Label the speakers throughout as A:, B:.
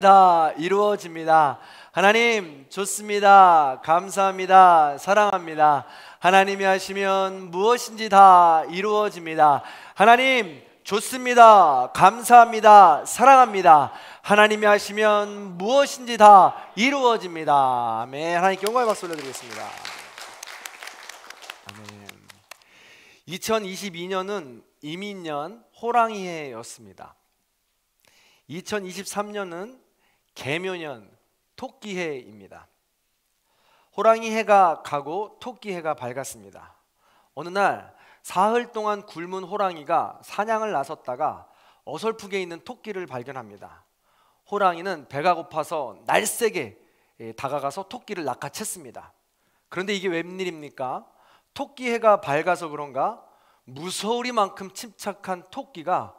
A: 다 이루어집니다. 하나님 좋습니다. 감사합니다. 사랑합니다. 하나님이 하시면 무엇인지 다 이루어집니다. 하나님 좋습니다. 감사합니다. 사랑합니다. 하나님이 하시면 무엇인지 다 이루어집니다. 아멘. 하나님께 영광의 박수 올려드리겠습니다. 아멘. 2022년은 이민년 호랑이해였습니다. 2023년은 개묘년 토끼해입니다. 호랑이해가 가고 토끼해가 밝았습니다. 어느 날 사흘 동안 굶은 호랑이가 사냥을 나섰다가 어설프게 있는 토끼를 발견합니다. 호랑이는 배가 고파서 날쌔게 다가가서 토끼를 낚아챘습니다. 그런데 이게 웬일입니까? 토끼해가 밝아서 그런가 무서우리만큼 침착한 토끼가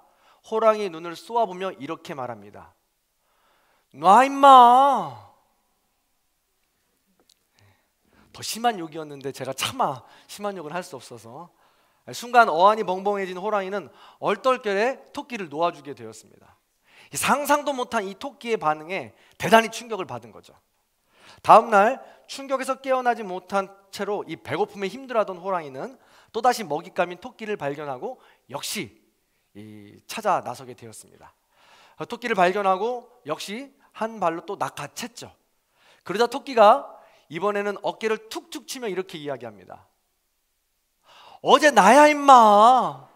A: 호랑이의 눈을 쏘아보며 이렇게 말합니다. 놔 임마. 더 심한 욕이었는데 제가 차마 심한 욕을 할 수 없어서 순간 어안이 벙벙해진 호랑이는 얼떨결에 토끼를 놓아주게 되었습니다. 상상도 못한 이 토끼의 반응에 대단히 충격을 받은 거죠. 다음 날 충격에서 깨어나지 못한 채로 이 배고픔에 힘들어하던 호랑이는 또다시 먹잇감인 토끼를 발견하고 역시 찾아 나서게 되었습니다. 토끼를 발견하고 역시 한 발로 또 낚아챘죠. 그러자 토끼가 이번에는 어깨를 툭툭 치며 이렇게 이야기합니다. 어제 나야 임마.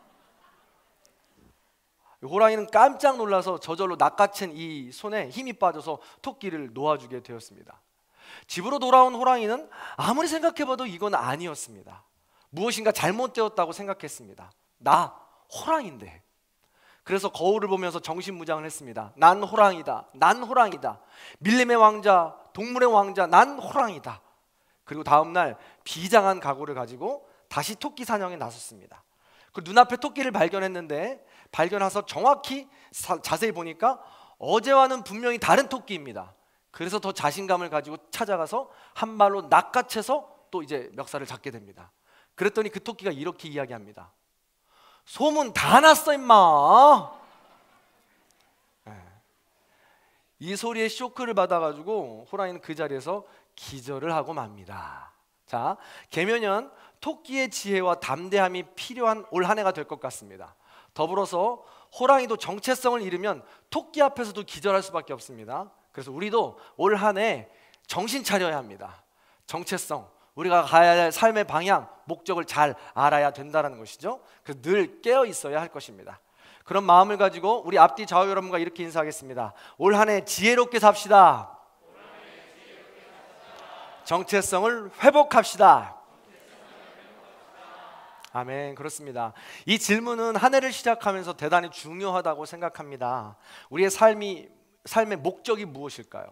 A: 호랑이는 깜짝 놀라서 저절로 낚아챈 이 손에 힘이 빠져서 토끼를 놓아주게 되었습니다. 집으로 돌아온 호랑이는 아무리 생각해봐도 이건 아니었습니다. 무엇인가 잘못되었다고 생각했습니다. 나 호랑인데. 그래서 거울을 보면서 정신무장을 했습니다. 난 호랑이다. 난 호랑이다. 밀림의 왕자, 동물의 왕자, 난 호랑이다. 그리고 다음 날 비장한 각오를 가지고 다시 토끼 사냥에 나섰습니다. 그 눈앞에 토끼를 발견했는데 발견해서 정확히 자세히 보니까 어제와는 분명히 다른 토끼입니다. 그래서 더 자신감을 가지고 찾아가서 한 발로 낚아채서 또 이제 멱살을 잡게 됩니다. 그랬더니 그 토끼가 이렇게 이야기합니다. 소문 다 났어 임마. 이 소리에 쇼크를 받아가지고 호랑이는 그 자리에서 기절을 하고 맙니다. 자, 개묘년 토끼의 지혜와 담대함이 필요한 올 한 해가 될 것 같습니다. 더불어서 호랑이도 정체성을 잃으면 토끼 앞에서도 기절할 수밖에 없습니다. 그래서 우리도 올 한 해 정신 차려야 합니다. 정체성, 우리가 가야 할 삶의 방향, 목적을 잘 알아야 된다는 것이죠. 그래서 늘 깨어 있어야 할 것입니다. 그런 마음을 가지고 우리 앞뒤 좌우 여러분과 이렇게 인사하겠습니다. 올 한 해 지혜롭게 삽시다. 정체성을 회복합시다. 아멘. 그렇습니다. 이 질문은 한 해를 시작하면서 대단히 중요하다고 생각합니다. 우리의 삶의 목적이 무엇일까요?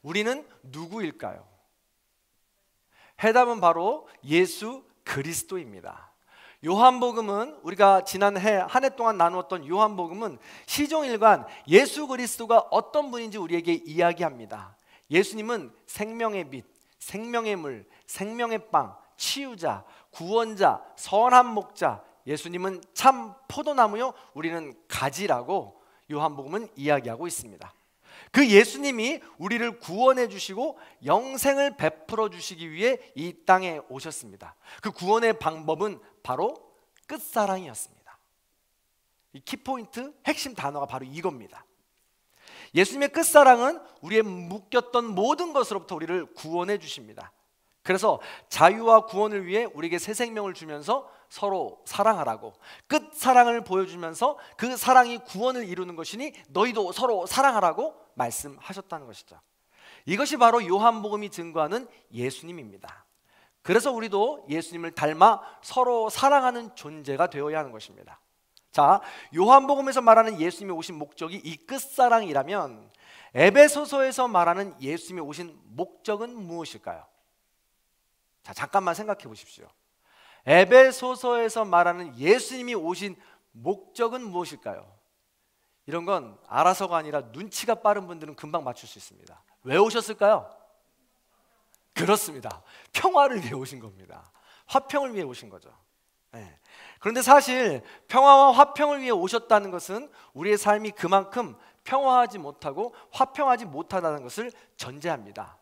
A: 우리는 누구일까요? 해답은 바로 예수 그리스도입니다. 요한복음은 우리가 지난 한 해 동안 나누었던 요한복음은 시종일관 예수 그리스도가 어떤 분인지 우리에게 이야기합니다. 예수님은 생명의 빛, 생명의 물, 생명의 빵, 치유자, 구원자, 선한 목자, 예수님은 참 포도나무요 우리는 가지라고 요한복음은 이야기하고 있습니다. 그 예수님이 우리를 구원해 주시고 영생을 베풀어 주시기 위해 이 땅에 오셨습니다. 그 구원의 방법은 바로 끝사랑이었습니다. 이 키포인트 핵심 단어가 바로 이겁니다. 예수님의 끝사랑은 우리의 묶였던 모든 것으로부터 우리를 구원해 주십니다. 그래서 자유와 구원을 위해 우리에게 새 생명을 주면서 서로 사랑하라고 끝사랑을 보여주면서 그 사랑이 구원을 이루는 것이니 너희도 서로 사랑하라고 말씀하셨다는 것이죠. 이것이 바로 요한복음이 증거하는 예수님입니다. 그래서 우리도 예수님을 닮아 서로 사랑하는 존재가 되어야 하는 것입니다. 자, 요한복음에서 말하는 예수님이 오신 목적이 이 끝사랑이라면 에베소서에서 말하는 예수님이 오신 목적은 무엇일까요? 자, 잠깐만 생각해 보십시오. 에베소서에서 말하는 예수님이 오신 목적은 무엇일까요? 이런 건 알아서가 아니라 눈치가 빠른 분들은 금방 맞출 수 있습니다. 왜 오셨을까요? 그렇습니다. 평화를 위해 오신 겁니다. 화평을 위해 오신 거죠. 네. 그런데 사실 평화와 화평을 위해 오셨다는 것은 우리의 삶이 그만큼 평화하지 못하고 화평하지 못하다는 것을 전제합니다.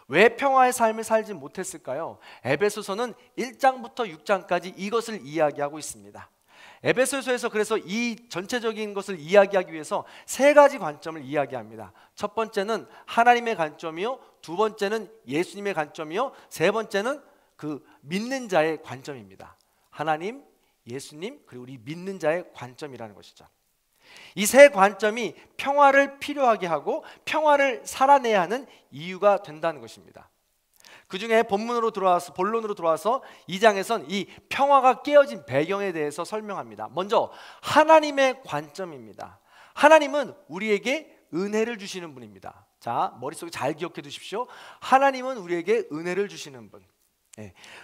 A: 왜 평화의 삶을 살지 못했을까요? 에베소서는 1장부터 6장까지 이것을 이야기하고 있습니다. 에베소서에서 그래서 이 전체적인 것을 이야기하기 위해서 세 가지 관점을 이야기합니다. 첫 번째는 하나님의 관점이요, 두 번째는 예수님의 관점이요, 세 번째는 그 믿는 자의 관점입니다. 하나님, 예수님, 그리고 우리 믿는 자의 관점이라는 것이죠. 이 세 관점이 평화를 필요하게 하고 평화를 살아내야 하는 이유가 된다는 것입니다. 그 중에 본론으로 들어와서 2장에선 이 평화가 깨어진 배경에 대해서 설명합니다. 먼저 하나님의 관점입니다. 하나님은 우리에게 은혜를 주시는 분입니다. 자, 머릿속에 잘 기억해 두십시오. 하나님은 우리에게 은혜를 주시는 분.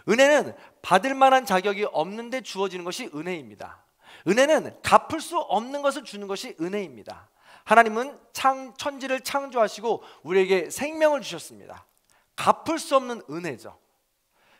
A: 은혜는 받을 만한 자격이 없는데 주어지는 것이 은혜입니다. 은혜는 갚을 수 없는 것을 주는 것이 은혜입니다. 하나님은 천지를 창조하시고 우리에게 생명을 주셨습니다. 갚을 수 없는 은혜죠.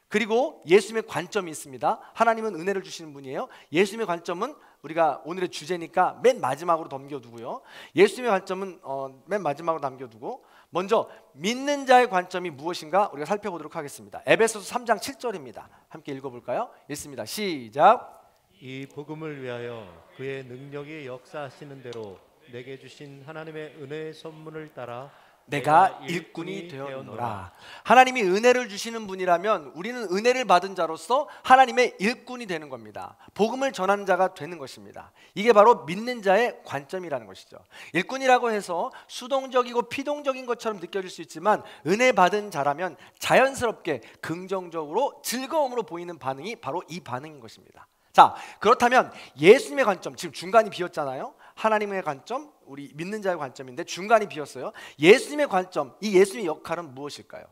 A: 그리고 예수님의 관점이 있습니다. 하나님은 은혜를 주시는 분이에요. 예수님의 관점은 우리가 오늘의 주제니까 맨 마지막으로 넘겨두고요. 예수님의 관점은 맨 마지막으로 남겨두고 먼저 믿는 자의 관점이 무엇인가 우리가 살펴보도록 하겠습니다. 에베소서 3장 7절입니다. 함께 읽어볼까요? 읽습니다. 시작.
B: 이 복음을 위하여 그의 능력이 역사하시는 대로 내게 주신 하나님의 은혜의 선물을 따라
A: 내가 일꾼이 되었노라. 하나님이 은혜를 주시는 분이라면 우리는 은혜를 받은 자로서 하나님의 일꾼이 되는 겁니다. 복음을 전하는 자가 되는 것입니다. 이게 바로 믿는 자의 관점이라는 것이죠. 일꾼이라고 해서 수동적이고 피동적인 것처럼 느껴질 수 있지만 은혜 받은 자라면 자연스럽게 긍정적으로 즐거움으로 보이는 반응이 바로 이 반응인 것입니다. 자, 그렇다면 예수님의 관점, 지금 중간이 비었잖아요. 하나님의 관점, 우리 믿는 자의 관점인데 중간이 비었어요. 예수님의 관점, 이 예수님의 역할은 무엇일까요?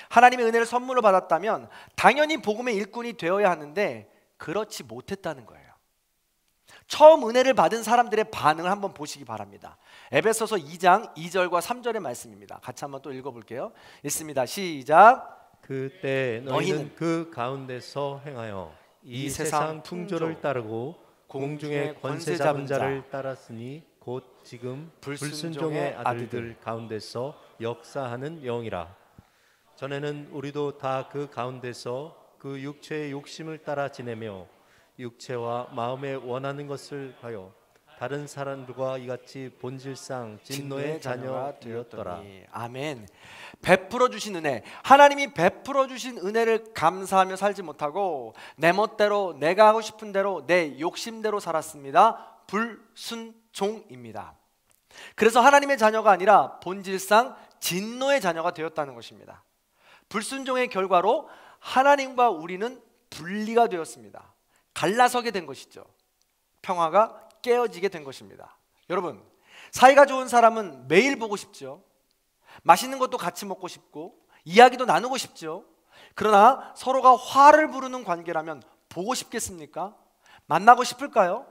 A: 하나님의 은혜를 선물로 받았다면 당연히 복음의 일꾼이 되어야 하는데 그렇지 못했다는 거예요. 처음 은혜를 받은 사람들의 반응을 한번 보시기 바랍니다. 에베소서 2장 2절과 3절의 말씀입니다. 같이 한번 또 읽어볼게요. 읽습니다. 시작.
B: 그때 너희는 그 가운데서 행하여 이 세상 풍조를 따르고 공중의 권세 잡은 자를 따랐으니 곧 지금 불순종의 아들들 가운데서 역사하는 영이라. 전에는 우리도 다 그 가운데서 그 육체의 욕심을 따라 지내며 육체와 마음에 원하는 것을 하여 다른 사람들과 이같이 본질상 진노의 자녀가 되었더라.
A: 아멘. 베풀어 주신 은혜, 하나님이 베풀어 주신 은혜를 감사하며 살지 못하고 내 멋대로 내가 하고 싶은 대로 내 욕심대로 살았습니다. 불순종입니다. 그래서 하나님의 자녀가 아니라 본질상 진노의 자녀가 되었다는 것입니다. 불순종의 결과로 하나님과 우리는 분리가 되었습니다. 갈라서게 된 것이죠. 평화가 깨어지게 된 것입니다. 여러분, 사이가 좋은 사람은 매일 보고 싶죠. 맛있는 것도 같이 먹고 싶고 이야기도 나누고 싶죠. 그러나 서로가 화를 부르는 관계라면 보고 싶겠습니까? 만나고 싶을까요?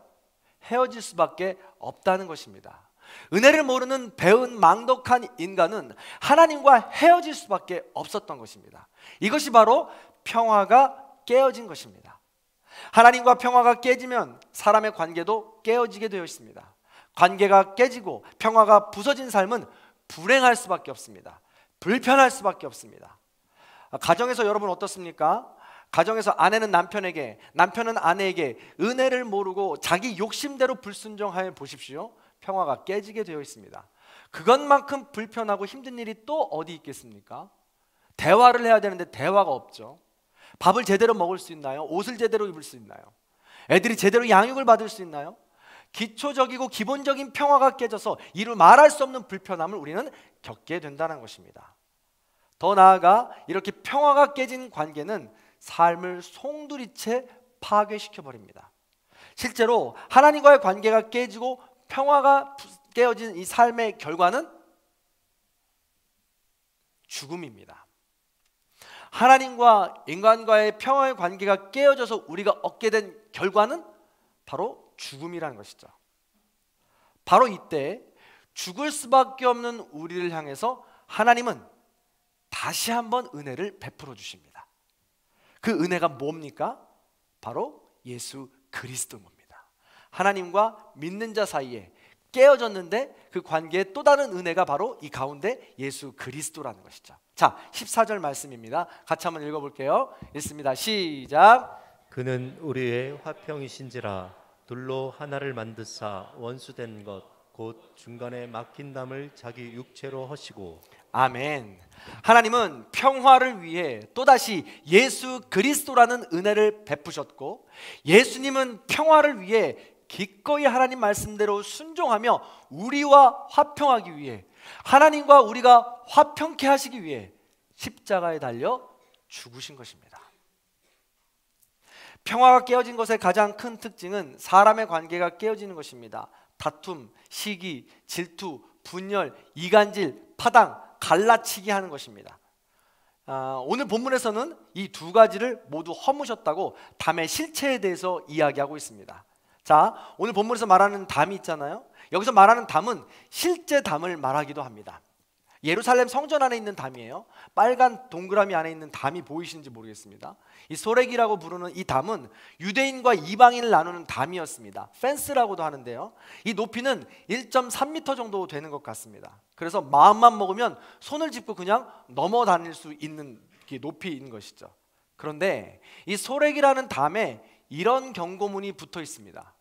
A: 헤어질 수밖에 없다는 것입니다. 은혜를 모르는 배은 망덕한 인간은 하나님과 헤어질 수밖에 없었던 것입니다. 이것이 바로 평화가 깨어진 것입니다. 하나님과 평화가 깨지면 사람의 관계도 깨어지게 되어 있습니다. 관계가 깨지고 평화가 부서진 삶은 불행할 수밖에 없습니다. 불편할 수밖에 없습니다. 가정에서 여러분 어떻습니까? 가정에서 아내는 남편에게, 남편은 아내에게 은혜를 모르고 자기 욕심대로 불순종하여 보십시오. 평화가 깨지게 되어 있습니다. 그것만큼 불편하고 힘든 일이 또 어디 있겠습니까? 대화를 해야 되는데 대화가 없죠. 밥을 제대로 먹을 수 있나요? 옷을 제대로 입을 수 있나요? 애들이 제대로 양육을 받을 수 있나요? 기초적이고 기본적인 평화가 깨져서 이루 말할 수 없는 불편함을 우리는 겪게 된다는 것입니다. 더 나아가 이렇게 평화가 깨진 관계는 삶을 송두리째 파괴시켜버립니다. 실제로 하나님과의 관계가 깨지고 평화가 깨어진 이 삶의 결과는 죽음입니다. 하나님과 인간과의 평화의 관계가 깨어져서 우리가 얻게 된 결과는 바로 죽음이라는 것이죠. 바로 이때 죽을 수밖에 없는 우리를 향해서 하나님은 다시 한번 은혜를 베풀어 주십니다. 그 은혜가 뭡니까? 바로 예수 그리스도입니다. 하나님과 믿는 자 사이에 깨어졌는데 그 관계에 또 다른 은혜가 바로 이 가운데 예수 그리스도라는 것이죠. 자, 14절 말씀입니다. 같이 한번 읽어볼게요. 읽습니다. 시작.
B: 그는 우리의 화평이신지라 둘로 하나를 만드사 원수된 것 곧 중간에 막힌 담을 자기 육체로 허시고.
A: 아멘. 하나님은 평화를 위해 또다시 예수 그리스도라는 은혜를 베푸셨고, 예수님은 평화를 위해 기꺼이 하나님 말씀대로 순종하며 우리와 화평하기 위해, 하나님과 우리가 화평케 하시기 위해 십자가에 달려 죽으신 것입니다. 평화가 깨어진 것의 가장 큰 특징은 사람의 관계가 깨어지는 것입니다. 다툼, 시기, 질투, 분열, 이간질, 파당, 갈라치기 하는 것입니다. 오늘 본문에서는 이 두 가지를 모두 허무셨다고 담의 실체에 대해서 이야기하고 있습니다. 자, 오늘 본문에서 말하는 담이 있잖아요. 여기서 말하는 담은 실제 담을 말하기도 합니다. 예루살렘 성전 안에 있는 담이에요. 빨간 동그라미 안에 있는 담이 보이시는지 모르겠습니다. 이 소렉이라고 부르는 이 담은 유대인과 이방인을 나누는 담이었습니다. 펜스라고도 하는데요, 이 높이는 1.3m 정도 되는 것 같습니다. 그래서 마음만 먹으면 손을 짚고 그냥 넘어 다닐 수 있는 높이인 것이죠. 그런데 이 소렉이라는 담에 이런 경고문이 붙어 있습니다.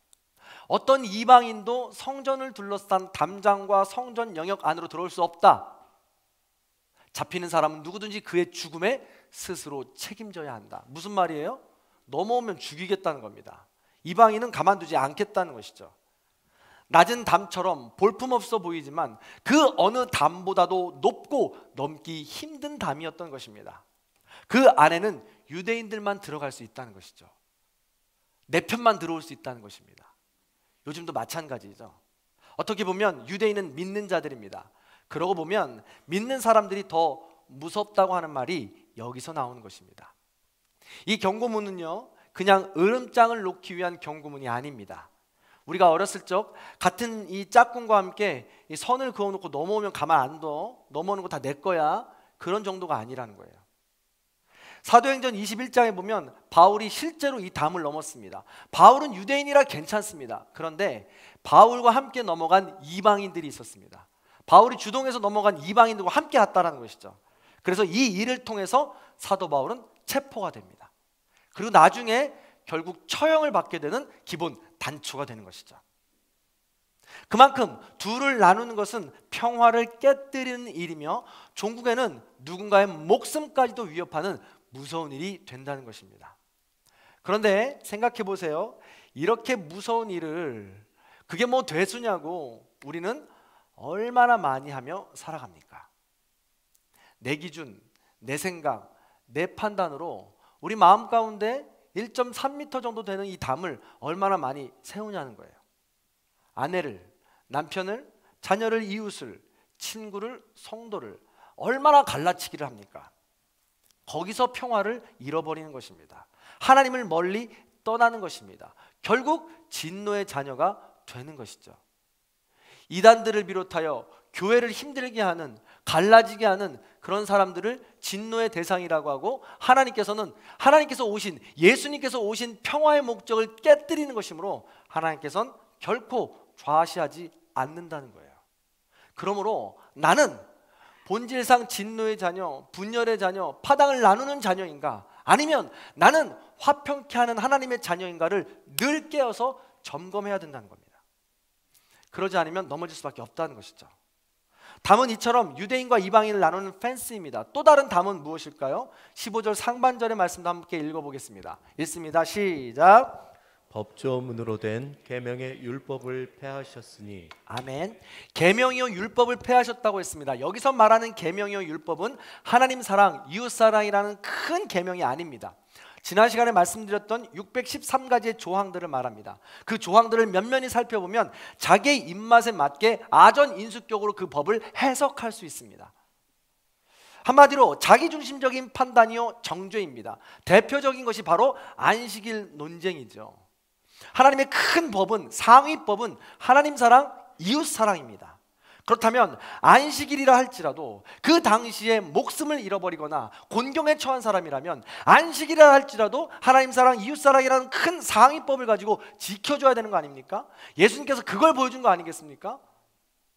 A: 어떤 이방인도 성전을 둘러싼 담장과 성전 영역 안으로 들어올 수 없다. 잡히는 사람은 누구든지 그의 죽음에 스스로 책임져야 한다. 무슨 말이에요? 넘어오면 죽이겠다는 겁니다. 이방인은 가만두지 않겠다는 것이죠. 낮은 담처럼 볼품없어 보이지만 그 어느 담보다도 높고 넘기 힘든 담이었던 것입니다. 그 안에는 유대인들만 들어갈 수 있다는 것이죠. 내 편만 들어올 수 있다는 것입니다. 요즘도 마찬가지죠. 어떻게 보면 유대인은 믿는 자들입니다. 그러고 보면 믿는 사람들이 더 무섭다고 하는 말이 여기서 나오는 것입니다. 이 경고문은요, 그냥 으름장을 놓기 위한 경고문이 아닙니다. 우리가 어렸을 적 같은 이 짝꿍과 함께 이 선을 그어놓고 넘어오면 가만 안 둬, 넘어오는 거 다 내 거야, 그런 정도가 아니라는 거예요. 사도행전 21장에 보면 바울이 실제로 이 담을 넘었습니다. 바울은 유대인이라 괜찮습니다. 그런데 바울과 함께 넘어간 이방인들이 있었습니다. 바울이 주동해서 넘어간 이방인들과 함께 갔다는 것이죠. 그래서 이 일을 통해서 사도 바울은 체포가 됩니다. 그리고 나중에 결국 처형을 받게 되는 기본 단초가 되는 것이죠. 그만큼 둘을 나누는 것은 평화를 깨뜨리는 일이며 종국에는 누군가의 목숨까지도 위협하는 무서운 일이 된다는 것입니다. 그런데 생각해 보세요. 이렇게 무서운 일을, 그게 뭐 되수냐고 우리는 얼마나 많이 하며 살아갑니까? 내 기준, 내 생각, 내 판단으로 우리 마음 가운데 1.3m 정도 되는 이 담을 얼마나 많이 세우냐는 거예요. 아내를, 남편을, 자녀를, 이웃을, 친구를, 성도를 얼마나 갈라치기를 합니까? 거기서 평화를 잃어버리는 것입니다. 하나님을 멀리 떠나는 것입니다. 결국 진노의 자녀가 되는 것이죠. 이단들을 비롯하여 교회를 힘들게 하는, 갈라지게 하는 그런 사람들을 진노의 대상이라고 하고, 하나님께서 오신, 예수님께서 오신 평화의 목적을 깨뜨리는 것이므로 하나님께서는 결코 좌시하지 않는다는 거예요. 그러므로 나는 본질상 진노의 자녀, 분열의 자녀, 파당을 나누는 자녀인가, 아니면 나는 화평케 하는 하나님의 자녀인가를 늘 깨어서 점검해야 된다는 겁니다. 그러지 않으면 넘어질 수밖에 없다는 것이죠. 담은 이처럼 유대인과 이방인을 나누는 펜스입니다. 또 다른 담은 무엇일까요? 15절 상반절의 말씀도 함께 읽어보겠습니다. 읽습니다. 시작.
B: 법조문으로 된 계명의 율법을 폐하셨으니.
A: 아멘. 계명이요 율법을 폐하셨다고 했습니다. 여기서 말하는 계명이요 율법은 하나님 사랑, 이웃 사랑이라는 큰 계명이 아닙니다. 지난 시간에 말씀드렸던 613가지의 조항들을 말합니다. 그 조항들을 면면히 살펴보면 자기의 입맛에 맞게 아전인수격으로 그 법을 해석할 수 있습니다. 한마디로 자기중심적인 판단이요 정죄입니다. 대표적인 것이 바로 안식일 논쟁이죠. 하나님의 큰 법은, 상위법은 하나님 사랑, 이웃 사랑입니다. 그렇다면 안식일이라 할지라도 그 당시에 목숨을 잃어버리거나 곤경에 처한 사람이라면 안식일이라 할지라도 하나님 사랑, 이웃 사랑이라는 큰 상위법을 가지고 지켜줘야 되는 거 아닙니까? 예수님께서 그걸 보여준 거 아니겠습니까?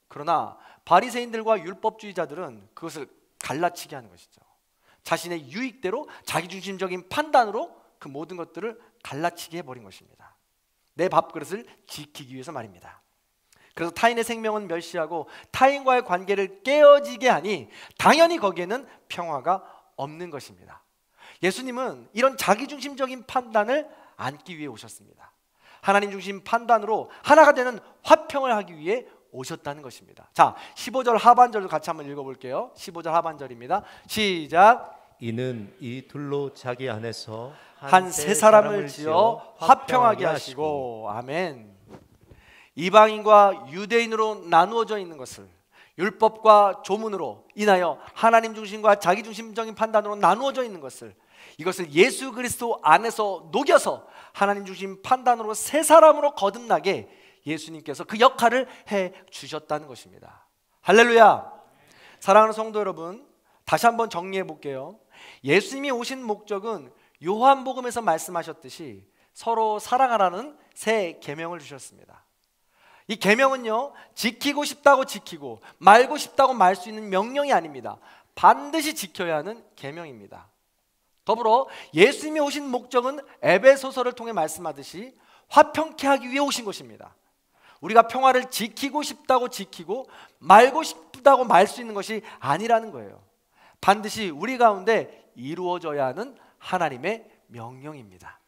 A: 그러나 바리새인들과 율법주의자들은 그것을 갈라치게 하는 것이죠. 자신의 유익대로 자기중심적인 판단으로 그 모든 것들을 갈라치게 해버린 것입니다. 내 밥그릇을 지키기 위해서 말입니다. 그래서 타인의 생명은 멸시하고 타인과의 관계를 깨어지게 하니 당연히 거기에는 평화가 없는 것입니다. 예수님은 이런 자기중심적인 판단을 안기 위해 오셨습니다. 하나님 중심 판단으로 하나가 되는 화평을 하기 위해 오셨다는 것입니다. 자, 15절 하반절도 같이 한번 읽어볼게요. 15절 하반절입니다. 시작.
B: 이는 이 둘로 자기 안에서
A: 한 세 사람을 지어 화평하게 하시고. 아멘. 이방인과 유대인으로 나누어져 있는 것을 율법과 조문으로 인하여 하나님 중심과 자기 중심적인 판단으로 나누어져 있는 것을, 이것을 예수 그리스도 안에서 녹여서 하나님 중심 판단으로 세 사람으로 거듭나게 예수님께서 그 역할을 해 주셨다는 것입니다. 할렐루야. 사랑하는 성도 여러분, 다시 한번 정리해 볼게요. 예수님이 오신 목적은 요한복음에서 말씀하셨듯이 서로 사랑하라는 새 계명을 주셨습니다. 이 계명은요, 지키고 싶다고 지키고 말고 싶다고 말 수 있는 명령이 아닙니다. 반드시 지켜야 하는 계명입니다. 더불어 예수님이 오신 목적은 에베소서를 통해 말씀하듯이 화평케 하기 위해 오신 것입니다. 우리가 평화를 지키고 싶다고 지키고 말고 싶다고 말 수 있는 것이 아니라는 거예요. 반드시 우리 가운데 이루어져야 하는 하나님의 명령입니다.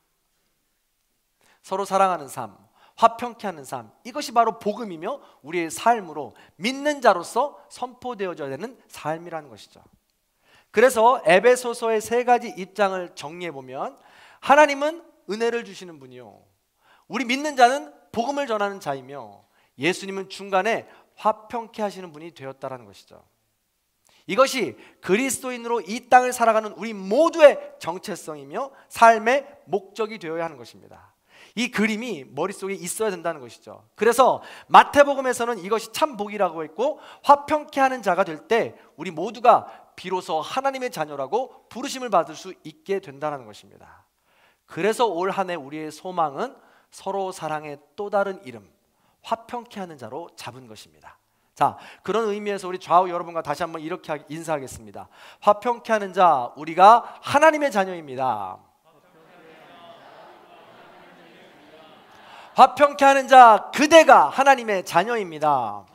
A: 서로 사랑하는 삶, 화평케 하는 삶, 이것이 바로 복음이며 우리의 삶으로 믿는 자로서 선포되어져야 되는 삶이라는 것이죠. 그래서 에베소서의 세 가지 입장을 정리해 보면, 하나님은 은혜를 주시는 분이요, 우리 믿는 자는 복음을 전하는 자이며, 예수님은 중간에 화평케 하시는 분이 되었다라는 것이죠. 이것이 그리스도인으로 이 땅을 살아가는 우리 모두의 정체성이며 삶의 목적이 되어야 하는 것입니다. 이 그림이 머릿속에 있어야 된다는 것이죠. 그래서 마태복음에서는 이것이 참 복이라고 했고, 화평케 하는 자가 될 때 우리 모두가 비로소 하나님의 자녀라고 부르심을 받을 수 있게 된다는 것입니다. 그래서 올 한 해 우리의 소망은 서로 사랑의 또 다른 이름, 화평케 하는 자로 잡은 것입니다. 자, 그런 의미에서 우리 좌우 여러분과 다시 한번 이렇게 인사하겠습니다. 화평케 하는 자, 우리가 하나님의 자녀입니다. 화평케 하는 자, 그대가 하나님의 자녀입니다.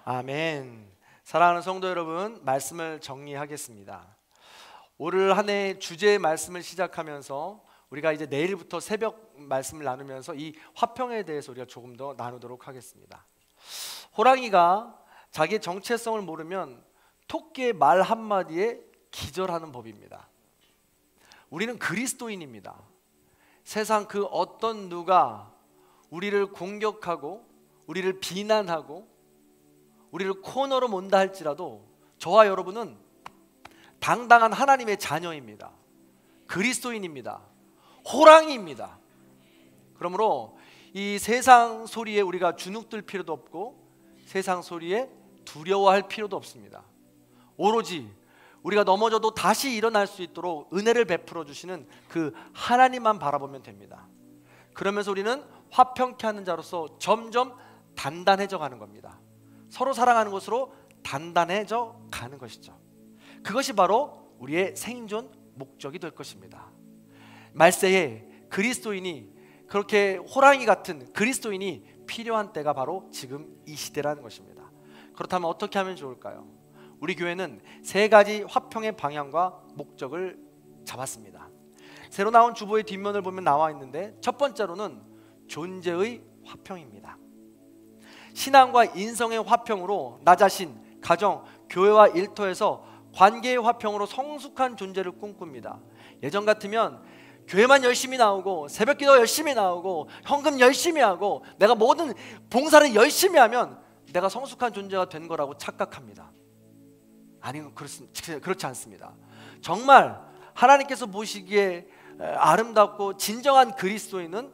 A: 아멘. 사랑하는 성도 여러분, 말씀을 정리하겠습니다. 올 한 해 주제의 말씀을 시작하면서 우리가 이제 내일부터 새벽 말씀을 나누면서 이 화평에 대해서 우리가 조금 더 나누도록 하겠습니다. 호랑이가 자기의 정체성을 모르면 토끼의 말 한마디에 기절하는 법입니다. 우리는 그리스도인입니다. 세상 그 어떤 누가 우리를 공격하고 우리를 비난하고 우리를 코너로 몬다 할지라도 저와 여러분은 당당한 하나님의 자녀입니다. 그리스도인입니다. 호랑이입니다. 그러므로 이 세상 소리에 우리가 주눅들 필요도 없고 세상 소리에 두려워할 필요도 없습니다. 오로지 우리가 넘어져도 다시 일어날 수 있도록 은혜를 베풀어 주시는 그 하나님만 바라보면 됩니다. 그러면서 우리는 화평케 하는 자로서 점점 단단해져 가는 겁니다. 서로 사랑하는 것으로 단단해져 가는 것이죠. 그것이 바로 우리의 생존 목적이 될 것입니다. 말세에 그리스도인이, 그렇게 호랑이 같은 그리스도인이 필요한 때가 바로 지금 이 시대라는 것입니다. 그렇다면 어떻게 하면 좋을까요? 우리 교회는 세 가지 화평의 방향과 목적을 잡았습니다. 새로 나온 주보의 뒷면을 보면 나와 있는데, 첫 번째로는 존재의 화평입니다. 신앙과 인성의 화평으로 나 자신, 가정, 교회와 일터에서 관계의 화평으로 성숙한 존재를 꿈꿉니다. 예전 같으면 교회만 열심히 나오고 새벽기도 열심히 나오고 헌금 열심히 하고 내가 모든 봉사를 열심히 하면 내가 성숙한 존재가 된 거라고 착각합니다. 아니요, 그렇지 않습니다. 정말 하나님께서 보시기에 아름답고 진정한 그리스도인은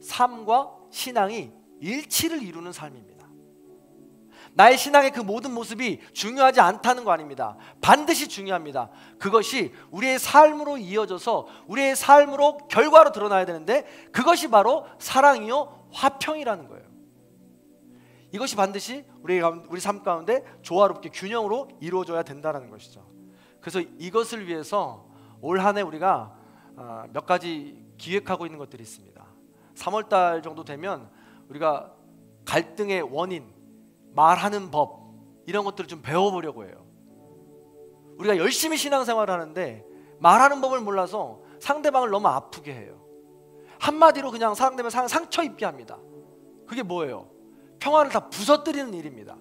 A: 삶과 신앙이 일치를 이루는 삶입니다. 나의 신앙의 그 모든 모습이 중요하지 않다는 거 아닙니다. 반드시 중요합니다. 그것이 우리의 삶으로 이어져서 우리의 삶으로 결과로 드러나야 되는데, 그것이 바로 사랑이요 화평이라는 거예요. 이것이 반드시 우리 삶 가운데 조화롭게 균형으로 이루어져야 된다는 것이죠. 그래서 이것을 위해서 올 한 해 우리가 몇 가지 기획하고 있는 것들이 있습니다. 3월달 정도 되면 우리가 갈등의 원인, 말하는 법, 이런 것들을 좀 배워보려고 해요. 우리가 열심히 신앙생활을 하는데 말하는 법을 몰라서 상대방을 너무 아프게 해요. 한마디로 그냥 상대방 상처 입게 합니다. 그게 뭐예요? 평화를 다 부서뜨리는 일입니다.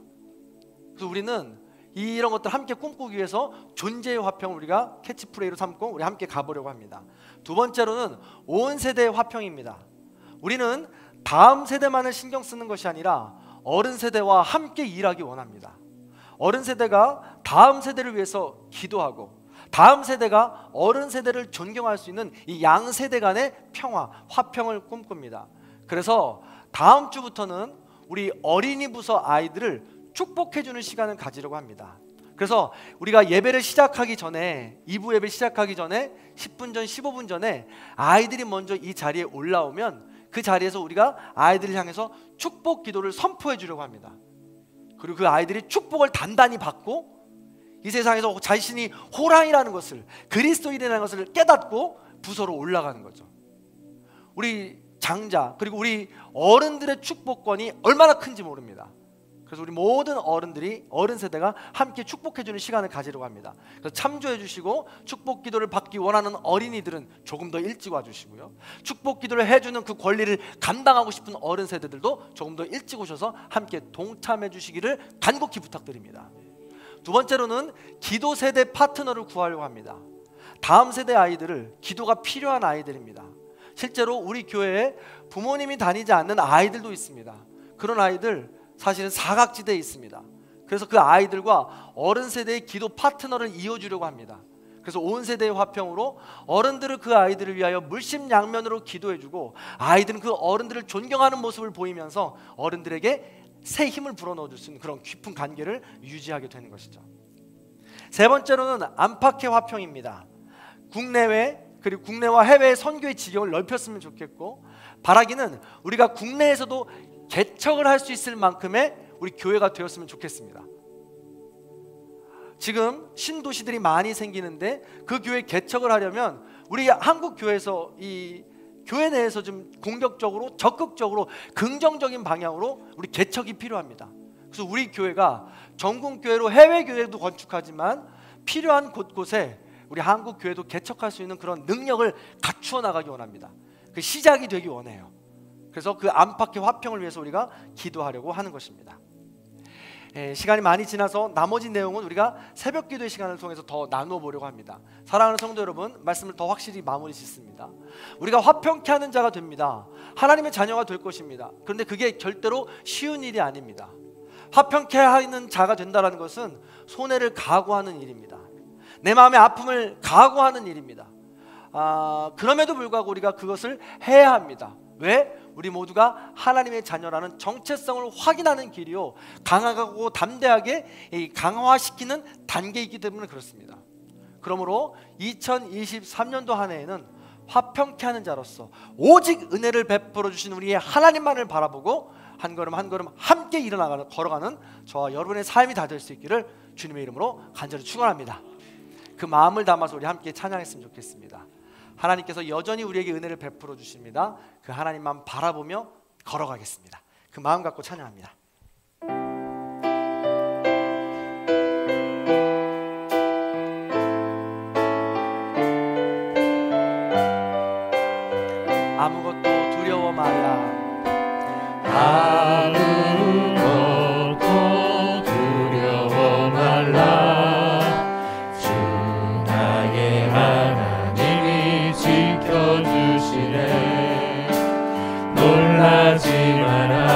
A: 그래서 우리는 이런 것들 함께 꿈꾸기 위해서 존재의 화평을 우리가 캐치프레이로 삼고 우리 함께 가보려고 합니다. 두 번째로는 온 세대의 화평입니다. 우리는 다음 세대만을 신경 쓰는 것이 아니라 어른 세대와 함께 일하기 원합니다. 어른 세대가 다음 세대를 위해서 기도하고 다음 세대가 어른 세대를 존경할 수 있는 이 양 세대 간의 평화, 화평을 꿈꿉니다. 그래서 다음 주부터는 우리 어린이 부서 아이들을 축복해주는 시간을 가지려고 합니다. 그래서 우리가 예배를 시작하기 전에, 2부 예배 시작하기 전에 10분 전, 15분 전에 아이들이 먼저 이 자리에 올라오면 그 자리에서 우리가 아이들을 향해서 축복 기도를 선포해 주려고 합니다. 그리고 그 아이들이 축복을 단단히 받고 이 세상에서 자신이 호랑이라는 것을, 그리스도인이라는 것을 깨닫고 부서로 올라가는 거죠. 우리 장자 그리고 우리 어른들의 축복권이 얼마나 큰지 모릅니다. 그래서 우리 모든 어른들이, 어른 세대가 함께 축복해주는 시간을 가지려고 합니다. 그래서 참조해 주시고 축복 기도를 받기 원하는 어린이들은 조금 더 일찍 와주시고요, 축복 기도를 해주는 그 권리를 감당하고 싶은 어른 세대들도 조금 더 일찍 오셔서 함께 동참해 주시기를 간곡히 부탁드립니다. 두 번째로는 기도 세대 파트너를 구하려고 합니다. 다음 세대 아이들을, 기도가 필요한 아이들입니다. 실제로 우리 교회에 부모님이 다니지 않는 아이들도 있습니다. 그런 아이들 사실은 사각지대에 있습니다. 그래서 그 아이들과 어른 세대의 기도 파트너를 이어주려고 합니다. 그래서 온 세대의 화평으로 어른들은 그 아이들을 위하여 물심양면으로 기도해주고, 아이들은 그 어른들을 존경하는 모습을 보이면서 어른들에게 새 힘을 불어넣어줄 수 있는 그런 깊은 관계를 유지하게 되는 것이죠. 세 번째로는 안팎의 화평입니다. 국내외 그리고 국내와 해외의 선교의 지경을 넓혔으면 좋겠고, 바라기는 우리가 국내에서도 개척을 할 수 있을 만큼의 우리 교회가 되었으면 좋겠습니다. 지금 신도시들이 많이 생기는데 그 교회 개척을 하려면 우리 한국 교회에서, 이 교회 내에서 좀 공격적으로, 적극적으로, 긍정적인 방향으로 우리 개척이 필요합니다. 그래서 우리 교회가 전국 교회로 해외 교회도 건축하지만 필요한 곳곳에 우리 한국 교회도 개척할 수 있는 그런 능력을 갖추어 나가기 원합니다. 그 시작이 되기 원해요. 그래서 그 안팎의 화평을 위해서 우리가 기도하려고 하는 것입니다. 시간이 많이 지나서 나머지 내용은 우리가 새벽 기도의 시간을 통해서 더 나누어 보려고 합니다. 사랑하는 성도 여러분, 말씀을 더 확실히 마무리 짓습니다. 우리가 화평케 하는 자가 됩니다. 하나님의 자녀가 될 것입니다. 그런데 그게 절대로 쉬운 일이 아닙니다. 화평케 하는 자가 된다는 것은 손해를 각오하는 일입니다. 내 마음의 아픔을 각오하는 일입니다. 그럼에도 불구하고 우리가 그것을 해야 합니다. 왜? 우리 모두가 하나님의 자녀라는 정체성을 확인하는 길이요, 강하고 담대하게 강화시키는 단계이기 때문에 그렇습니다. 그러므로 2023년도 한 해에는 화평케 하는 자로서 오직 은혜를 베풀어 주신 우리의 하나님만을 바라보고 한 걸음 한 걸음 함께 걸어가는 저와 여러분의 삶이 다 될 수 있기를 주님의 이름으로 간절히 축원합니다. 그 마음을 담아서 우리 함께 찬양했으면 좋겠습니다. 하나님께서 여전히 우리에게 은혜를 베풀어 주십니다. 그 하나님만 바라보며 걸어가겠습니다. 그 마음 갖고 찬양합니다. 아무것도 두려워 말라.
C: 아무것도 두려워 말라. 주 나의 하나님이 지켜주시네. 놀라지 마라.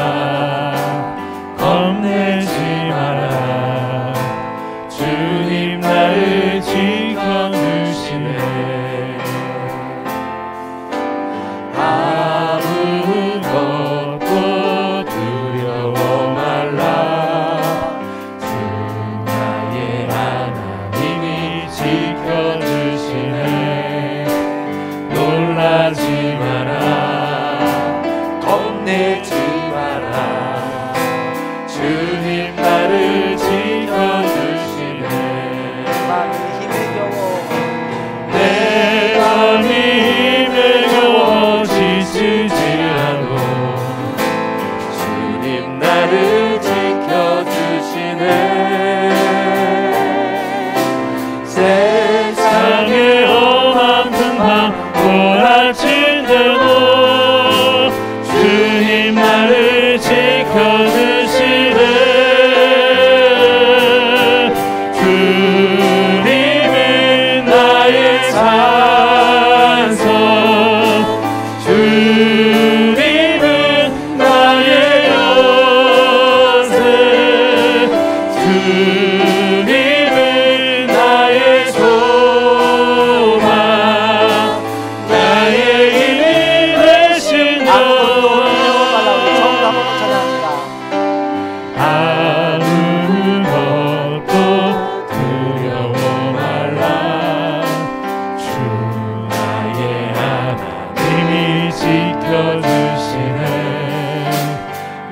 C: 나를 지켜주시네.
A: 마음이 힘에 겨워
C: 내 마음이 힘에 겨워 지치지 않고 주님 나를 지켜주시네. 세상의 험한 풍파 몰아칠 때도 주님 나를 지켜주시네. 주님은 나의 산성, 주님은 나의 요새, 주님은 나의 소망, 나의 힘이 되신 것. 아무것도 두려워 말라. 주 나의 하나님이 지켜주시네.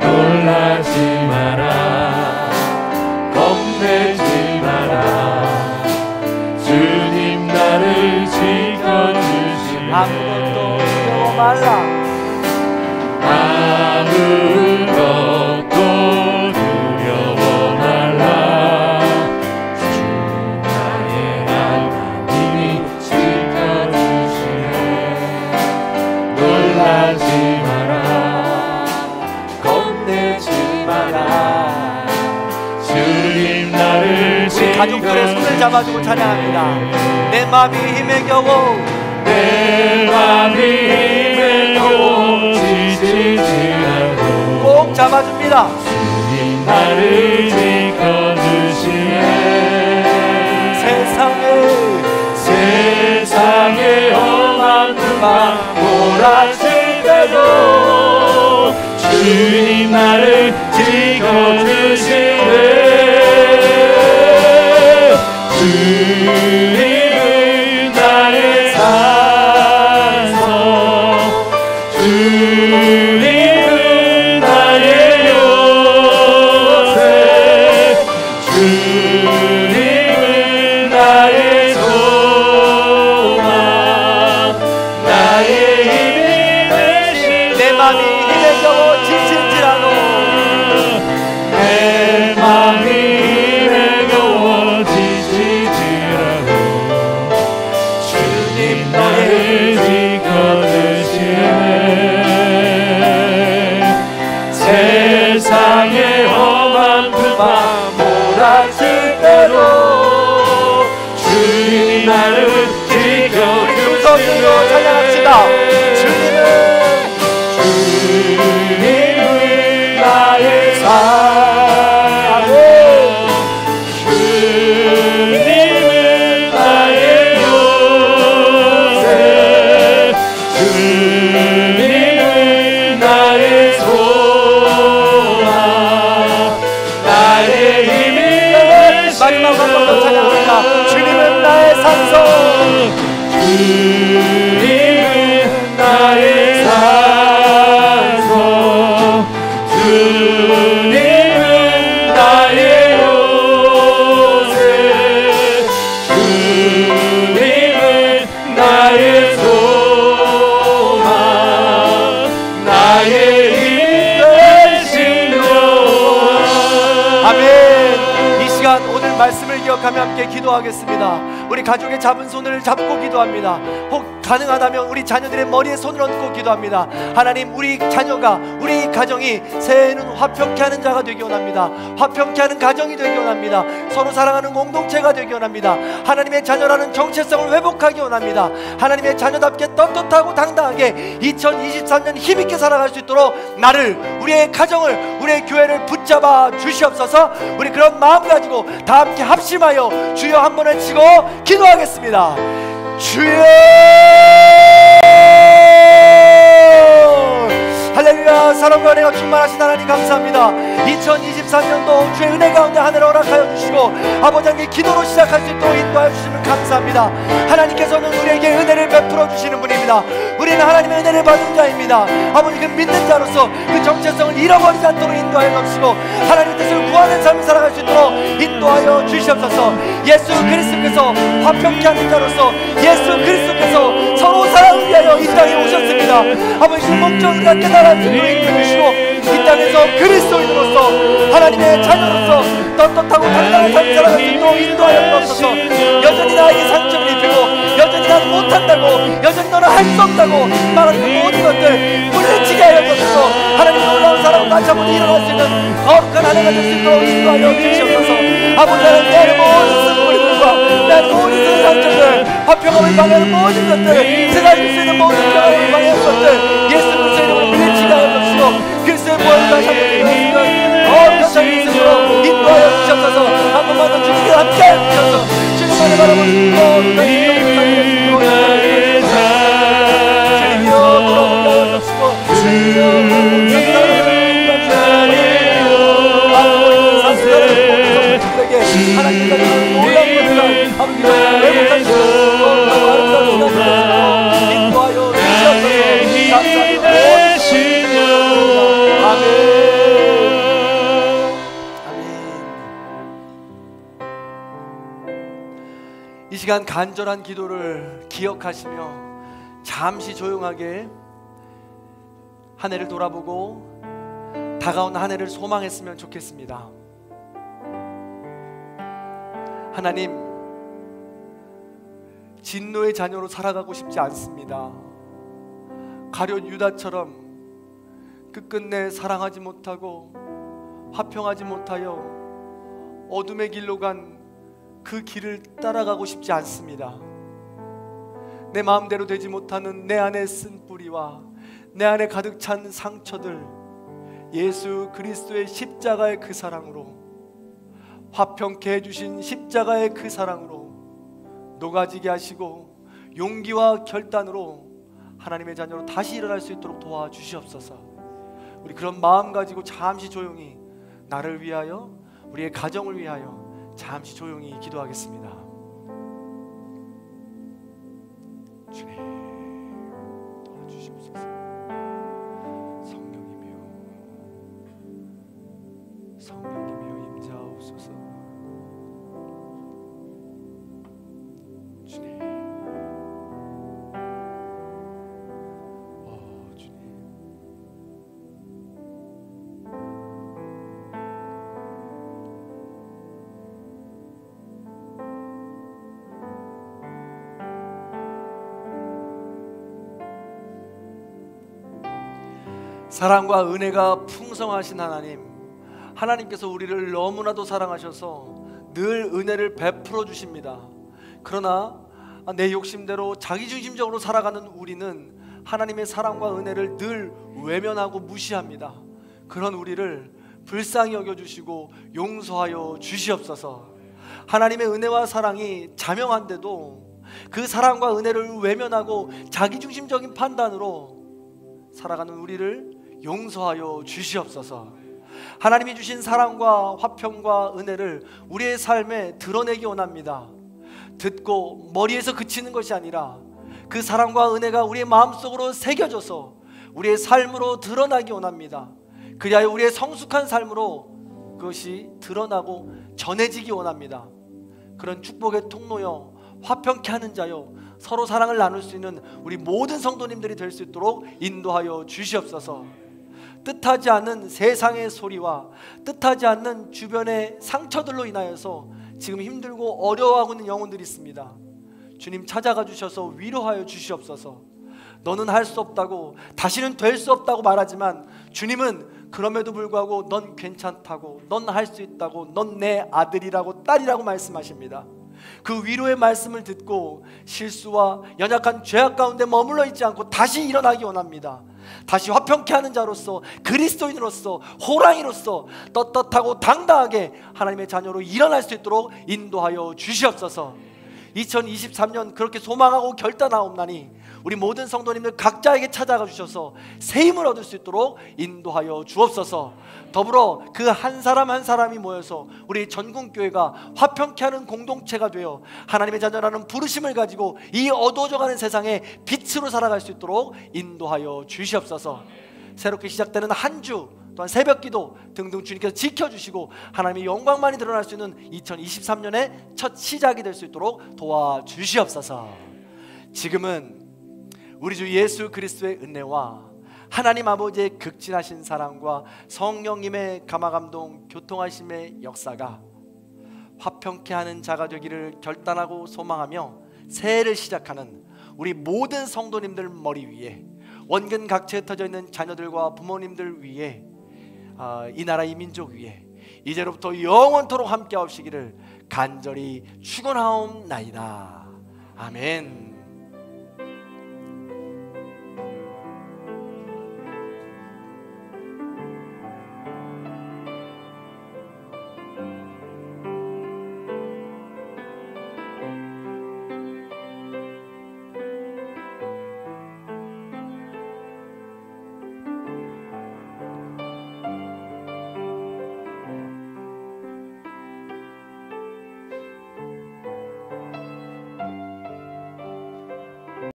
C: 놀라지 마라. 겁내지 마라. 주님 나를 지켜주시네.
A: 아무것도 두려워 말라.
C: 아무것도 두려워 말라. 주 나의 하나님이 지켜주시네. 놀라지 마라. 겁내지 마라. 주님 나를
A: 가족들의 손을 잡아주고 찬양합니다. 내 마음이 힘에 겨워
C: 내 마음이 힘에 겨워 지치지 않고
A: 꼭 잡아줍니다.
C: 주님 나를 지켜주시네. 세상의 험한 풍파 몰아칠 때도 주님 나를 지켜주시네. 주님은 나의 산성, 주님은 나의 요새, 주님은 나의 소망, 나의 힘이 되신
A: 내 마음이 힘에 겨워 지칠지라도
C: 내 마음이 힘에 겨워 지치지라도 주님 나를 지켜주시네. 세상의 험한 풍파 몰아칠 때도 주님 나를
A: 소리로 찬양합시다.
C: 주님은 나의 사랑, 주님은 나의 요새, 주님은 나의 소망, 나의 힘이 되신
A: 마지막 한 번 더 찬양합니다. 주님은 나의 산성,
C: 주님은 나의 산성, 주님은 나의 요새, 주님은 나의 소망, 나의 힘이 되신 것.
A: 아멘. 이 시간 오늘 말씀을 기억하며 함께 기도하겠습니다. 우리 가족의 잡은 손을 잡고 기도합니다. 혹 가능하다면 우리 자녀들의 머리에 손을 얹고 기도합니다. 하나님, 우리 자녀가, 우리 가정이 새해에는 화평케 하는 자가 되기 원합니다. 화평케 하는 가정이 되기 원합니다. 서로 사랑하는 공동체가 되기 원합니다. 하나님의 자녀라는 정체성을 회복하기 원합니다. 하나님의 자녀답게 떳떳하고 당당하게 2023년 힘있게 살아갈 수 있도록 나를, 우리의 가정을, 우리의 교회를 붙잡아 주시옵소서. 우리 그런 마음 가지고 다 함께 합심하여 주여 한 번을 치고 기도하겠습니다. 주여, 할렐루야. 할렐루야. 사랑과 은혜가 충만하신 하나님 감사합니다. 2023년도 주의 은혜 가운데 하늘을 허락하여 주시고 아버지 함께 기도로 시작할 수 있도록 인도하여 주시면 감사합니다. 하나님께서는 우리에게 은혜를 베풀어 주시는 분입니다. 우리는 하나님의 은혜를 받은 자입니다. 아버지 그 믿는 자로서 그 정체성을 잃어버리지 않도록 인도하여 주시고 하나님의 뜻을 구하는 삶을 살아갈 수 있도록 인도하여 주시옵소서. 예수 그리스도께서 화평케 하는 자로서 예수 그리스도께서 서로 사랑을 위하여 이 땅에 오셨습니다. 아버지 그 목적을 우리가 깨달아 수 있도록 인도해 주시고 이 땅에서 그리스도인으로서 하나님의 자녀로서 떳떳하고 당당한 삶을 살아갈 수 있도록 인도하여 주옵소서. 여전히 나에게 상처를 입히고 여전히 나는 못한다고 여전히 너는 할 수 없다고 말하는 그 모든 것들 물리치게 하여 주옵소서. 하나님 놀라운 사랑으로 다시 한번 일어날 수 있는 거룩한 한 해가 될 수 있도록 인도하여 주시옵소서. 아버지 하나님 내 모든 쓴뿌리들과 내 모든 쓴 상처들 화평함을 방해하는 모든 것들 세상에 줄 수 있는 모든 평화를 방해하는 것들 예수 그리스도의 이름으로 물리치게 하여 주시고 그리스도의 보혈을 다시 한번 드리는 거룩한 삶의 인생으로 인도하여 주시옵소서. 한 번만 더 주님께 함께하여 주셔서 주님만을 바라보시고 거룩한 삶의 인생으로 인도하여 주님이여 돌아오게 하여 주시고 주님이여 하나님의 자녀는 놀라운 것이라 아버지가 회복할 수 있고 아름다운 시간을 인도하여 주시옵소서. 감사합니다. 아멘. 이 시간 간절한 기도를 기억하시며 잠시 조용하게 한 해를 돌아보고 다가온 한 해를 소망했으면 좋겠습니다. 하나님, 진노의 자녀로 살아가고 싶지 않습니다. 가룟 유다처럼 끝끝내 사랑하지 못하고 화평하지 못하여 어둠의 길로 간 그 길을 따라가고 싶지 않습니다. 내 마음대로 되지 못하는 내 안에 쓴 뿌리와 내 안에 가득 찬 상처들 예수 그리스도의 십자가의 그 사랑으로 화평케 해주신 십자가의 그 사랑으로 녹아지게 하시고 용기와 결단으로 하나님의 자녀로 다시 일어날 수 있도록 도와주시옵소서. 우리 그런 마음 가지고 잠시 조용히 나를 위하여 우리의 가정을 위하여 잠시 조용히 기도하겠습니다. 주님 도와주시옵소서. 성령이며 임자옵소서. 주님 주님 사랑과 은혜가 풍성하신 하나님, 하나님께서 우리를 너무나도 사랑하셔서 늘 은혜를 베풀어 주십니다. 그러나 내 욕심대로 자기중심적으로 살아가는 우리는 하나님의 사랑과 은혜를 늘 외면하고 무시합니다. 그런 우리를 불쌍히 여겨주시고 용서하여 주시옵소서. 하나님의 은혜와 사랑이 자명한데도 그 사랑과 은혜를 외면하고 자기중심적인 판단으로 살아가는 우리를 용서하여 주시옵소서. 하나님이 주신 사랑과 화평과 은혜를 우리의 삶에 드러내기 원합니다. 듣고 머리에서 그치는 것이 아니라 그 사랑과 은혜가 우리의 마음속으로 새겨져서 우리의 삶으로 드러나기 원합니다. 그리하여 우리의 성숙한 삶으로 그것이 드러나고 전해지기 원합니다. 그런 축복의 통로여 화평케 하는 자여 서로 사랑을 나눌 수 있는 우리 모든 성도님들이 될 수 있도록 인도하여 주시옵소서. 뜻하지 않는 세상의 소리와 뜻하지 않는 주변의 상처들로 인하여서 지금 힘들고 어려워하고 있는 영혼들이 있습니다. 주님 찾아가 주셔서 위로하여 주시옵소서. 너는 할 수 없다고, 다시는 될 수 없다고 말하지만 주님은 그럼에도 불구하고 넌 괜찮다고, 넌 할 수 있다고, 넌 내 아들이라고 딸이라고 말씀하십니다. 그 위로의 말씀을 듣고 실수와 연약한 죄악 가운데 머물러 있지 않고 다시 일어나기 원합니다. 다시 화평케 하는 자로서, 그리스도인으로서, 호랑이로서 떳떳하고 당당하게 하나님의 자녀로 일어날 수 있도록 인도하여 주시옵소서. 2023년 그렇게 소망하고 결단하옵나니 우리 모든 성도님들 각자에게 찾아가 주셔서 새 힘을 얻을 수 있도록 인도하여 주옵소서. 더불어 그 한 사람 한 사람이 모여서 우리 전국교회가 화평케 하는 공동체가 되어 하나님의 자녀라는 부르심을 가지고 이 어두워져가는 세상에 빛으로 살아갈 수 있도록 인도하여 주시옵소서. 새롭게 시작되는 한 주 또한 새벽기도 등등 주님께서 지켜주시고 하나님의 영광만이 드러날 수 있는 2023년의 첫 시작이 될 수 있도록 도와주시옵소서. 지금은 우리 주 예수 그리스도의 은혜와 하나님 아버지의 극진하신 사랑과 성령님의 감화감동 교통하심의 역사가 화평케 하는 자가 되기를 결단하고 소망하며 새해를 시작하는 우리 모든 성도님들 머리 위에, 원근 각처에 흩어져 있는 자녀들과 부모님들 위에, 이 나라 이 민족 위에 이제로부터 영원토록 함께 하시기를 간절히 축원하옵나이다. 아멘.